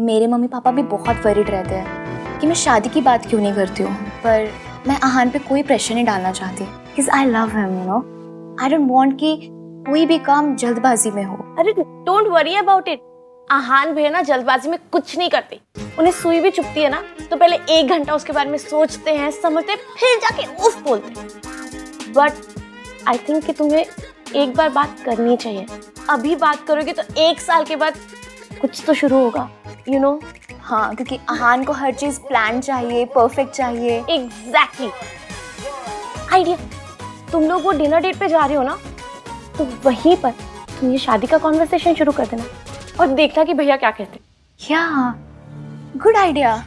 मेरे mummy papa भी बहुत वरीड रहते हैं कि मैं शादी की बात क्यों नहीं करती हूँ, पर मैं आहान पे कोई प्रेशर नहीं डालना चाहती because I love him, you know. I don't want कि कोई भी काम जल्दबाजी में हो। अरे डोंट वरी अबाउट इट। आहान भैया ना जल्दबाजी में कुछ नहीं करते। उन्हें सुई भी चुभती है ना तो पहले 1 घंटा उसके बारे में सोचते हैं, समझते हैं, फिर जाके उफ बोलते हैं। बट आई थिंक कि तुम्हें एक बार बात करनी चाहिए। अभी बात करोगे तो 1 साल के बाद कुछ तो शुरू होगा, यू नो। हाँ, क्योंकि आहान को हर चीज प्लान चाहिए, परफेक्ट चाहिए। एग्जैक्टली। आइडिया, तुम लोग वो डिनर डेट पे जा रहे हो ना, तो वहीं पर तुम ये शादी का कॉन्वर्सेशन शुरू कर देना और देखना कि भैया क्या कहते हैं। या गुड आइडिया।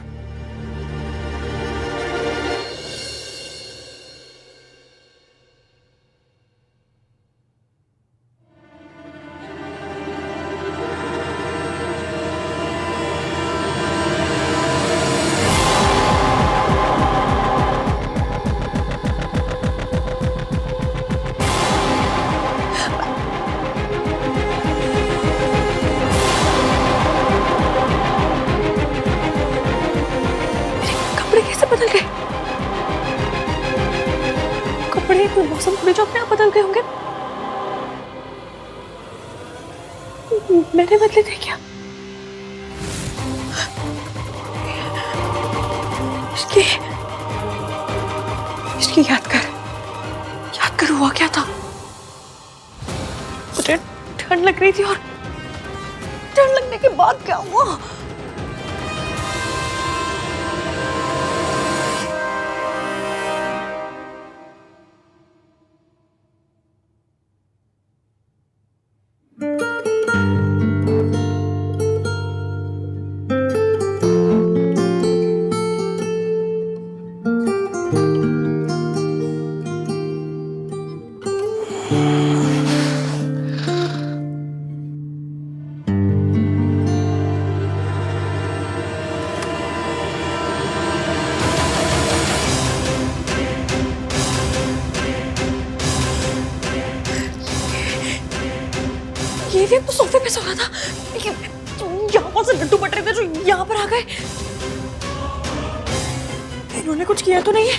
बदल गए कपड़े, कोई मौसम थोड़ी जो अपने आप बदल गए होंगे। मैंने बदले थे क्या? इसकी याद कर हुआ क्या था? मुझे ठंड लग रही थी और ठंड लगने के बाद क्या हुआ? ये तो सोफे पे सो रहा था, यहाँ से लड्डू बट रहे थे जो यहाँ पर आ गए। इन्होंने कुछ किया तो नहीं है?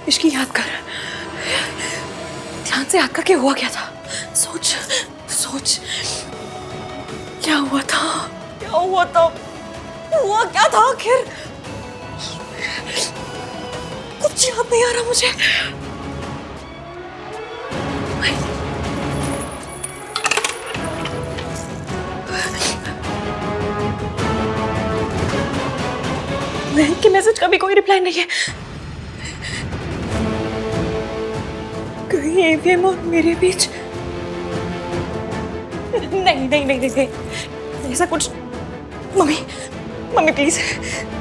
इसकी याद कर, ध्यान से याद करके हुआ क्या था? सोच क्या हुआ था? हुआ क्या था आखिर? कुछ याद नहीं आ रहा मुझे। महक के मैसेज का भी कोई रिप्लाई नहीं है। कहीं एवीएम और मेरे बीच नहीं ऐसा कुछ। मम्मी प्लीज,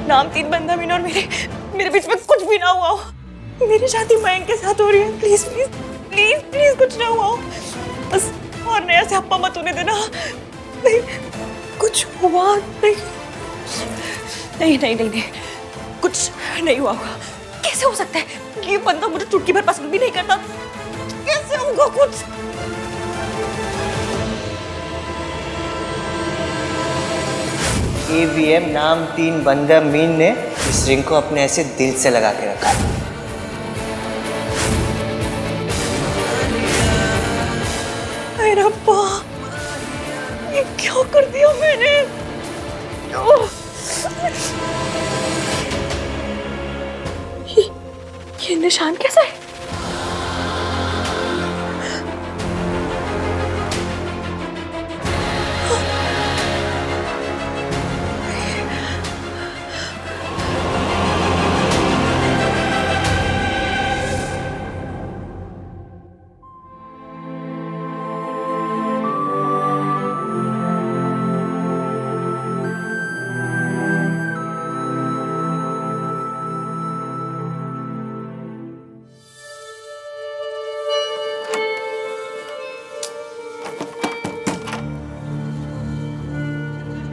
नाम 3 बंदा मीना और मेरे बीच में कुछ भी ना हुआ हो। मेरी शादी मयंक के साथ हो रही है। प्लीज कुछ ना हुआ हो बस। और नया से हप्पा मत होने देना। नहीं, कुछ हुआ नहीं। कुछ नहीं हुआ होगा। कैसे हो सकता है? ये बंदा मुझे चुटकी भर पसंद भी नहीं करता। कैसे होगा कुछ? एवीएम नाम 3 बंदा मीन ने इस रिंग को अपने ऐसे दिल से लगा के रखा। अरे रब्बा, ये क्या कर दिया मैंने? ये निशान कैसा है?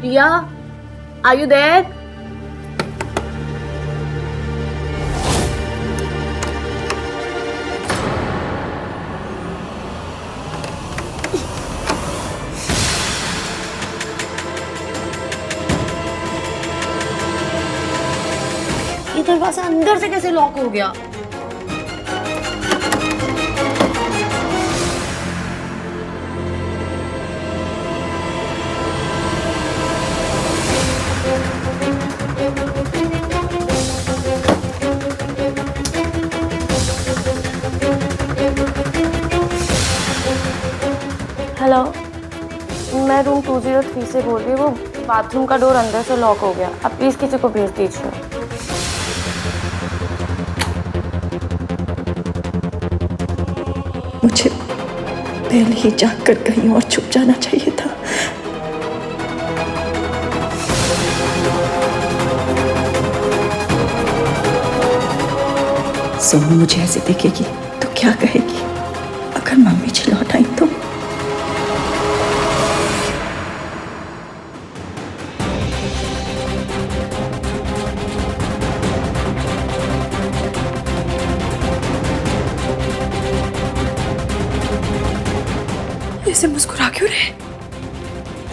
Priya, are you there? दरवाजा अंदर से कैसे लॉक हो गया? हेलो, मैं रूम 203 से बोल रही हूँ। वो बाथरूम का डोर अंदर से लॉक हो गया। आप प्लीज किसी को भेज दीजिए। मुझे पहले ही जाकर कहीं और छुप जाना चाहिए था। सोनू मुझे ऐसे देखेगी तो क्या कहेगी? अगर मम्मी जी लौट आई तो? ऐसे मुस्कुरा क्यों रहे?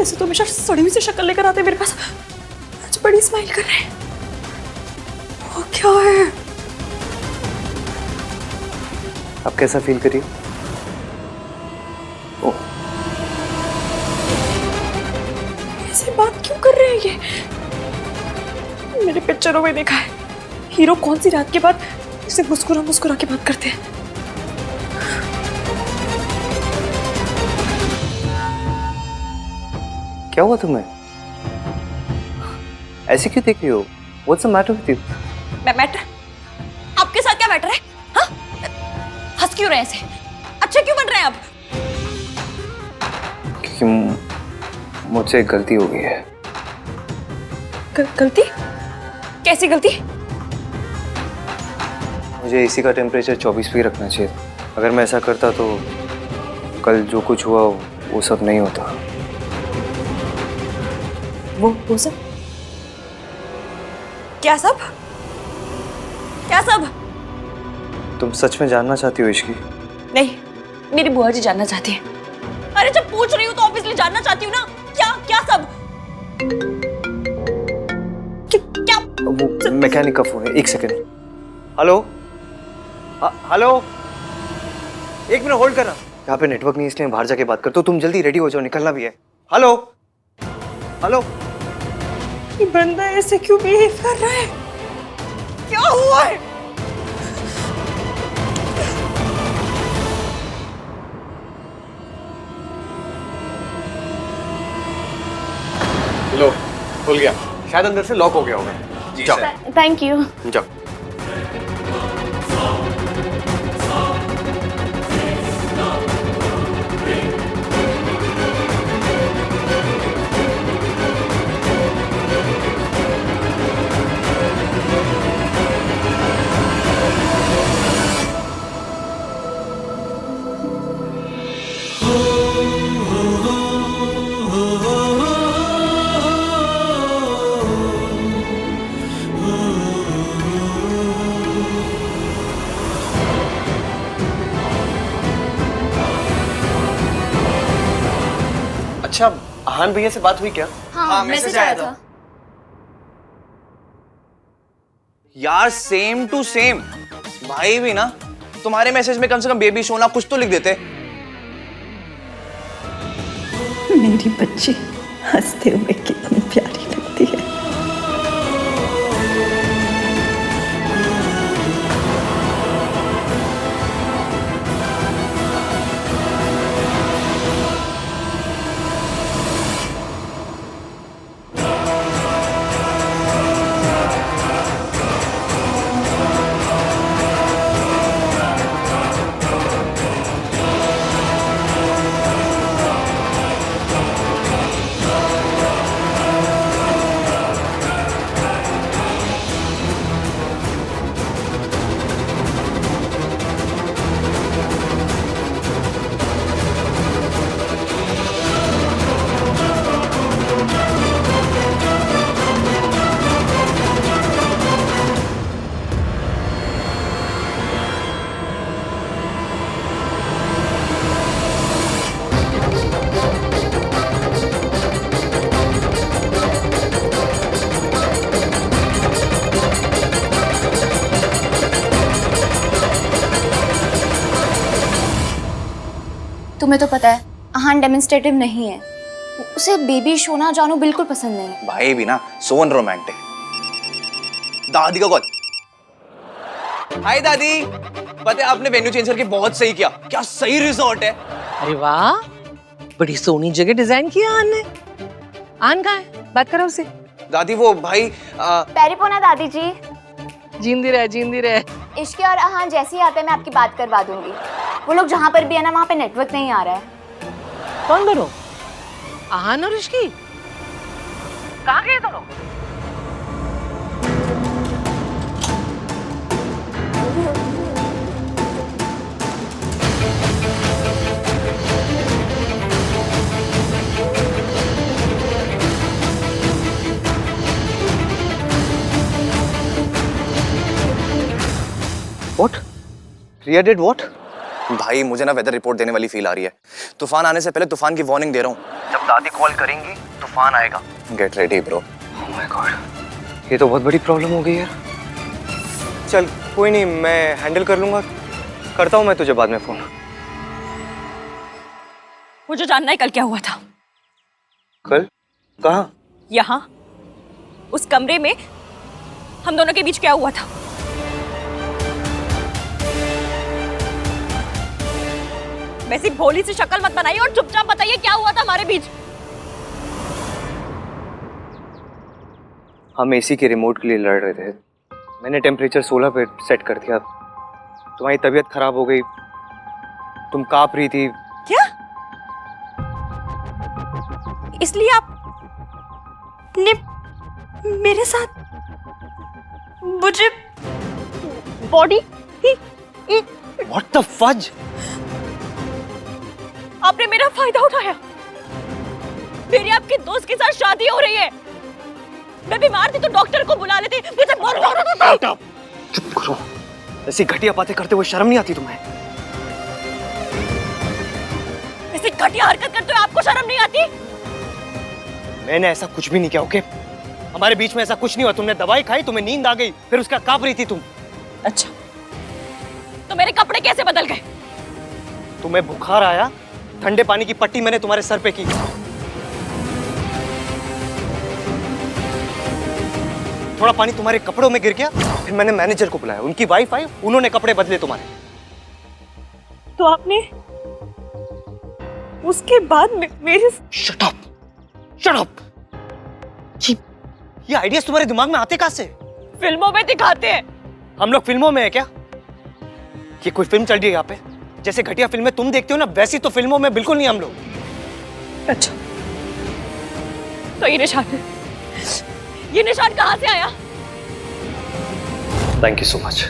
ऐसे तो हमेशा सड़ी हुई सी शक्ल लेकर आते मेरे पास, आज बड़ी स्माइल कर रहे हैं। वो क्या है? आप कैसा फील करिए? ओह, ऐसे बात क्यों कर रहे हैं ये? मेरे पिक्चरों में देखा है, हीरो कौन सी रात के बाद इसे मुस्कुरा मुस्कुरा के बात करते हैं। क्या हुआ तुम्हें? ऐसे क्यों देख रही हो? What's the matter with you? Matter? आपके साथ क्या मैटर है? हाँ? हंस क्यों रहे हैं ऐसे? अच्छे क्यों बन रहे हैं आप? क्योंकि मुझसे एक गलती हो गई है। गलती? कैसी गलती? मुझे एसी का टेम्परेचर 24 पे रखना चाहिए था। अगर मैं ऐसा करता तो कल जो कुछ हुआ वो सब नहीं होता। वो सब? क्या सब? क्या सब? तुम सच में जानना चाहती हो इश्की? नहीं, मेरी बुआ जी जानना चाहती है। अरे जब पूछ रही हूँ तो ऑब्वियसली जानना चाहती हूँ ना। क्या क्या सब? क्या? वो मैकेनिक का फोन है, एक सेकंड। हेलो? हेलो? एक मिनट होल्ड करना। यहाँ पे नेटवर्क नहीं इसलिए बाहर जाके बात करता हूँ। तुम जल्दी रेडी हो जाओ, निकलना भी है। हेलो? हेलो? ये बंदा ऐसे क्यों बिहेव कर रहा है? क्या हुआ है? लो, खुल गया। शायद अंदर से लॉक हो गया होगा। जी जाओ। Thank you. जाओ। अच्छा, आहान भैया से बात हुई क्या? हाँ, मैसेज आया था। यार सेम टू सेम। भाई भी ना तुम्हारे मैसेज में कम से कम बेबी सोना कुछ तो लिख देते। मेरी बच्ची हंसते हुए कितनी प्यारी लगती है। तुम्हें तो पता है आहान डेमोन्स्ट्रेटिव नहीं है, उसे बेबी सोना जानू बिल्कुल पसंद नहीं है। भाई भी ना सो अनरोमांटिक। दादी का कॉल। हाय दादी, पता है आपने वेन्यू चेंज करके बहुत सही किया, क्या सही रिजॉर्ट है। अरे वाह, बड़ी सोनी जगह डिजाइन किया आन ने। आन कहाँ है? बात करो उससे। दादी वो भाई पैरिपोना दादी जी। जींदी रहे, जींदी रहे। इश्के और आहान जैसे ही आते हैं मैं आपकी बात करवा दूंगी। वो लोग जहाँ पर भी है ना वहाँ पे नेटवर्क नहीं आ रहा है। कौन दोनों? आहान और इश्की? कहाँ गए दोनों? What? Riya did what? भाई मुझे ना वेदर रिपोर्ट देने वाली फील आ रही है। तूफान आने से पहले तूफान की वार्निंग दे रहा हूँ। जब दादी कॉल करेंगी तूफान आएगा। Get ready bro. Oh my God, ये तो बहुत बड़ी प्रॉब्लम हो गई यार। चल कोई नहीं, मैं हैंडल कर लूंगा। करता हूँ मैं तुझे बाद में फोन। मुझे जानना है कल क्या हुआ था। कल? कहाँ? यहाँ उस कमरे में हम दोनों के बीच क्या हुआ था। वैसी भोली सी शक्ल मत बनाइए और चुपचाप बताइए क्या हुआ था हमारे बीच। हम एसी के रिमोट के लिए लड़ रहे थे। मैंने टेम्परेचर 16 पे सेट कर दिया। तुम्हारी तबीयत खराब हो गई, तुम कांप रही थी। क्या? इसलिए आप ने मेरे साथ मुझे बॉडी What the fudge? आपने मेरा फायदा उठाया। मेरी आपके दोस्त के साथ शादी हो रही है। मैं बीमार थी तो डॉक्टर को बुला लेते। मुझे बहुत जरूरत थी। चुप करो, ऐसी घटिया बातें करते हुए शर्म नहीं आती तुम्हें? ऐसी घटिया हरकत करते हुए आपको शर्म नहीं आती? मैंने ऐसा कुछ भी नहीं किया, ओके? हमारे बीच में ऐसा कुछ नहीं हुआ। तुमने दवाई खाई, तुम्हें नींद आ गई, फिर उसका कांप रही थी तुम। अच्छा, तो मेरे कपड़े कैसे बदल गए? तुम्हें बुखार आया, ठंडे पानी की पट्टी मैंने तुम्हारे सर पे की। थोड़ा पानी तुम्हारे कपड़ों में गिर गया, फिर मैंने मैनेजर को बुलाया, उनकी वाइफ आई, उन्होंने कपड़े बदले तुम्हारे। तो आपने उसके बाद मेरे शट अप, शट अप। ये आइडियाज तुम्हारे दिमाग में आते कहां से? फिल्मों में दिखाते हैं। हम लोग फिल्मों में है क्या? ये कोई फिल्म चल रही है यहाँ पे? जैसे घटिया फिल्में तुम देखते हो ना, वैसी तो फिल्मों में बिल्कुल नहीं हम लोग। अच्छा, तो ये निशान कहाँ से आया? Thank you so much.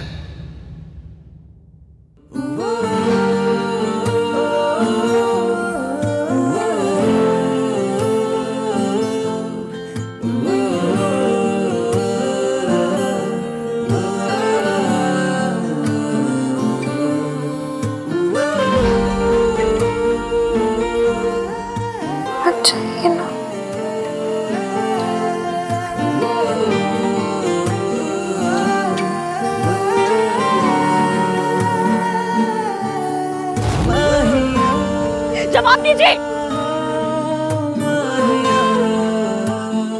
अच्छा ये ना जवाब दीजिए।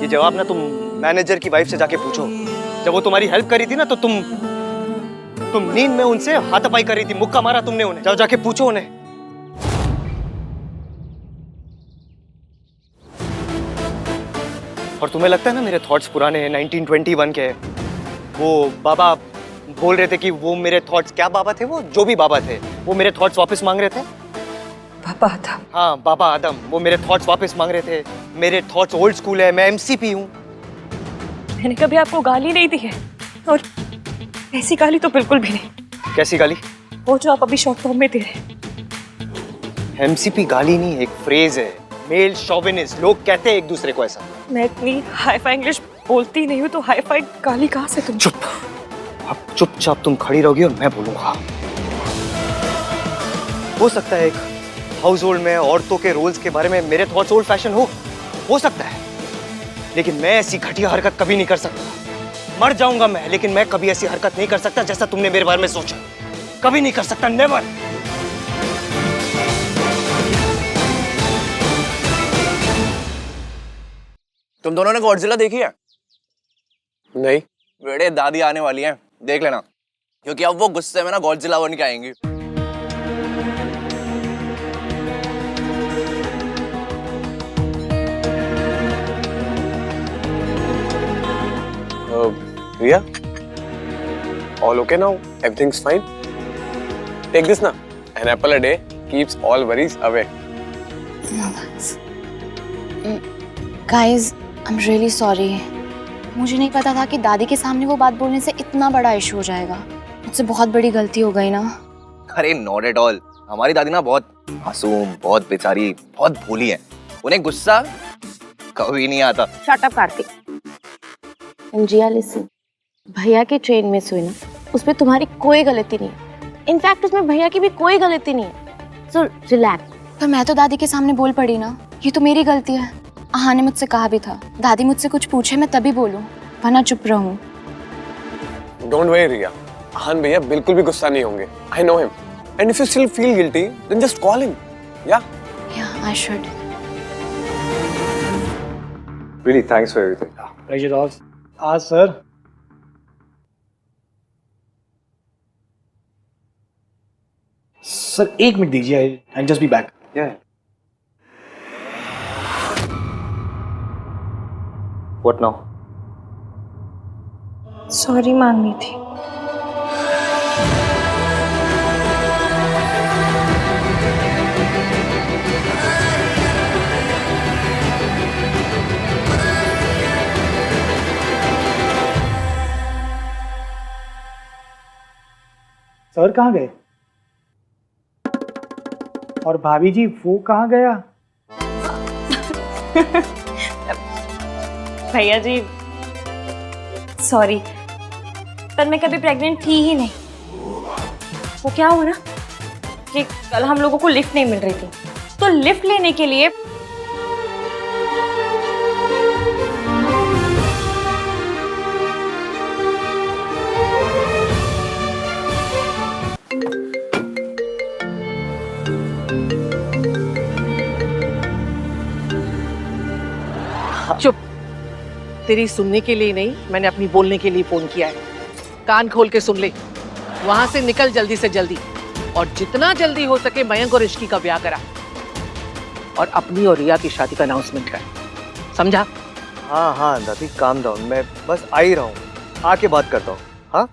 ये जवाब ना तुम मैनेजर की वाइफ से जाके पूछो। जब वो तुम्हारी हेल्प करी थी ना, तो तुम नींद में उनसे हाथापाई कर रही थी, मुक्का मारा तुमने उन्हें। जाओ जाके पूछो उन्हें। और तुम्हें लगता है ना मेरे थॉट्स पुराने हैं, 1921 के? वो बाबा बोल रहे थे कि वो मेरे थॉट्स, क्या बाबा थे वो, जो भी बाबा थे, वो मेरे थॉट्स वापस मांग रहे थे। पापा था। हाँ, बाबा आदम, वो मेरे थॉट्स वापस मांग रहे थे। मेरे थॉट्स ओल्ड स्कूल है, मैं एमसीपी हूँ। मैंने कभी आपको गाली नहीं दी है, और ऐसी गाली तो बिल्कुल भी नहीं। कैसी गाली? वो जो आप अभी शॉर्ट फॉर्म में दे रहे हैं। एमसीपी गाली नहीं, एक फ्रेज है, मेल शोविनिस्ट। लोग कहते हैं एक दूसरे को ऐसा। मैं इतनी हाई फाई इंग्लिश बोलती नहीं हूँ, तो हाई फाई गाली कहाँ से तुम? चुप, अब चुपचाप तुम खड़ी रहोगी और मैं बोलूंगा। हो सकता है एक हाउस होल्ड में औरतों के रोल्स के बारे में मेरे थॉट्स ओल्ड फैशन हो सकता है, लेकिन मैं ऐसी घटिया हरकत कभी नहीं कर सकता। मर जाऊंगा मैं, लेकिन मैं कभी ऐसी हरकत नहीं कर सकता जैसा तुमने मेरे बारे में सोचा। कभी नहीं कर सकता, नेवर। तुम दोनों ने गॉडजिला देखी है? नहीं। बेटे दादी आने वाली है, देख लेना, क्योंकि अब वो गुस्से में ना गॉडजिला बन के आएंगी। रिया, all okay now? Everything's fine? Take this ना. An apple a day keeps all worries away. Guys, I am really sorry. मुझे नहीं पता था कि दादी के सामने वो बात बोलने से इतना बड़ा इशू हो जाएगा। मुझसे बहुत बड़ी गलती हो गई ना। अरे नॉट एट ऑल। हमारी दादी ना बहुत मासूम, बहुत बेचारी, बहुत भोली है। उन्हें गुस्सा कभी नहीं आता। Shut up Kartik. Jiya listen, भैया की ट्रेन मिस हुई ना, उसमें तुम्हारी कोई गलती नहीं है। इनफैक्ट उसमें भैया की भी कोई गलती नहीं है। So relax. पर मैं तो दादी के सामने बोल पड़ी ना, ये तो मेरी गलती है। आहा ने मुझसे कहा भी था, दादी मुझसे कुछ पूछे मैं तभी बोलूं, वरना चुप रहूं। Don't worry रिया, आहान भैया बिल्कुल भी गुस्सा नहीं होंगे। I know him. And if you still feel guilty, then just call him. Yeah? Yeah, I should. Really, thanks for everything. Pleasure all. Sir. Sir 1 minute दीजिए, I just be back. Yeah. What now? Sorry मांगनी थी। Sir कहाँ गए? और भाभी जी वो कहाँ गया? भैया जी सॉरी, पर मैं कभी प्रेग्नेंट थी ही नहीं। वो क्या हुआ ना कि कल हम लोगों को लिफ्ट नहीं मिल रही थी, तो लिफ्ट लेने के लिए चुप। तेरी सुनने के लिए नहीं, मैंने अपनी बोलने के लिए फोन किया है। कान खोल के सुन ले। वहां से निकल जल्दी से जल्दी, और जितना जल्दी हो सके मयंक और इश्की का ब्याह करा, और अपनी और रिया की शादी का अनाउंसमेंट कर। समझा? हाँ हाँ दादी, काम डाउन, मैं बस आ ही रहा हूँ, आके बात करता हूँ। हाँ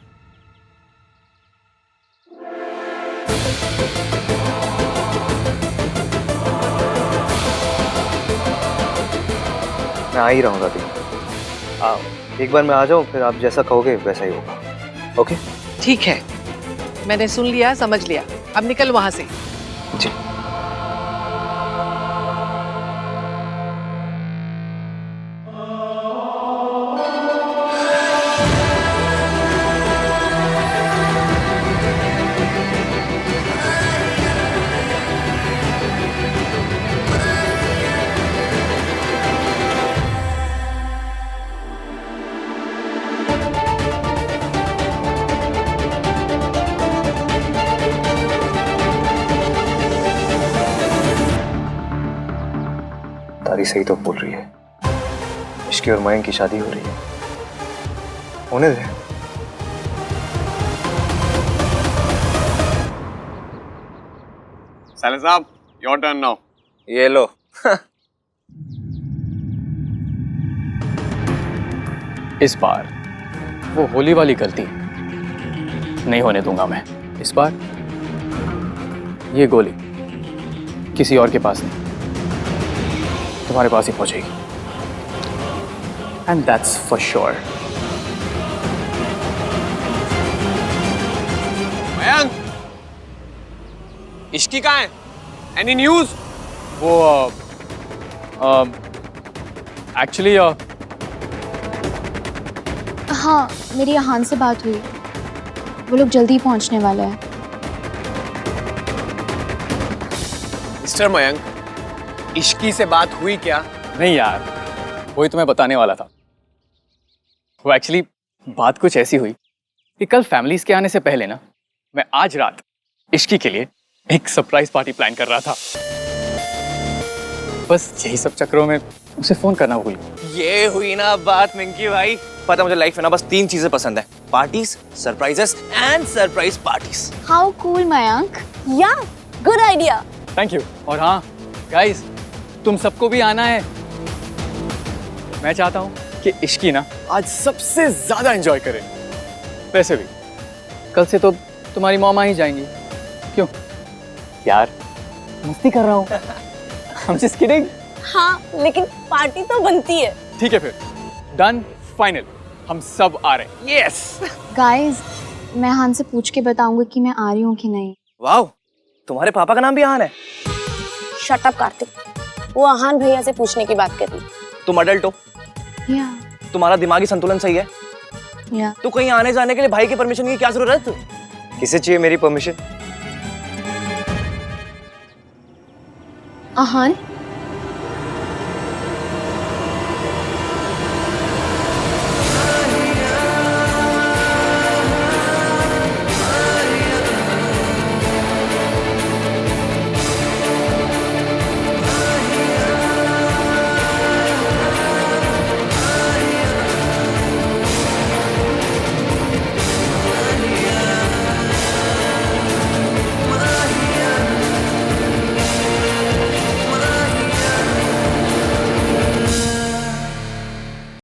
मैं आ ही रहा हूँ दादी। एक बार मैं आ जाऊँ, फिर आप जैसा कहोगे वैसा ही होगा। ओके? ठीक है, मैंने सुन लिया, समझ लिया। अब निकल वहां से। जी। दादी सही तो बोल रही है, इश्की और मयंक की शादी हो रही है। होने दे। साले साहब, your turn now. ये लो। इस बार वो होली वाली गलती नहीं होने दूंगा मैं। इस बार ये गोली किसी और के पास नहीं, तुम्हारे पास ही पहुंचेगी। And that's for sure. Mayank, Ishki कहाँ है? Any news? वो एक्चुअली हाँ, मेरी आहान से बात हुई, वो लोग जल्दी पहुंचने वाले हैं। मिस्टर मयंक, इश्की से बात हुई क्या? नहीं यार, वही तुम्हें बताने वाला था। वो एक्चुअली बात कुछ ऐसी हुई कि कल फैमिलीज के आने से पहले ना, मैं आज रात इश्की के लिए एक सरप्राइज पार्टी प्लान कर रहा था। बस यही सब चक्करों में उसे फोन करना भूल गया। ये हुई ना बात मिंकी भाई। पता मुझे लाइफ में ना बस 3 चीजें पसंद है, parties, surprises and surprise parties. How cool Mayank. या गुड आइडिया। Thank you. और हाँ गाइस, तुम सबको भी आना है। मैं चाहता हूँ कि इश्की ना आज सबसे ज्यादा एंजॉय करें। वैसे भी कल से तो तुम्हारी मॉम आ ही जाएंगी। क्यों यार, मस्ती कर रहा हूँ। I'm just kidding। हाँ लेकिन पार्टी तो बनती है। ठीक है फिर, डन, फाइनल, हम सब आ रहे हैं। यस। गाइस, मैं आहान से पूछ के बताऊंगी कि मैं आ रही हूँ कि नहीं। वाओ, तुम्हारे पापा का नाम भी आहान है? शट अप कार्तिक, वो आहान भैया से पूछने की बात कर रही। तुम अडल्ट हो, या तुम्हारा दिमागी संतुलन सही है, या तो कहीं आने जाने के लिए भाई की परमिशन की क्या जरूरत? किसे चाहिए मेरी परमिशन? आहान,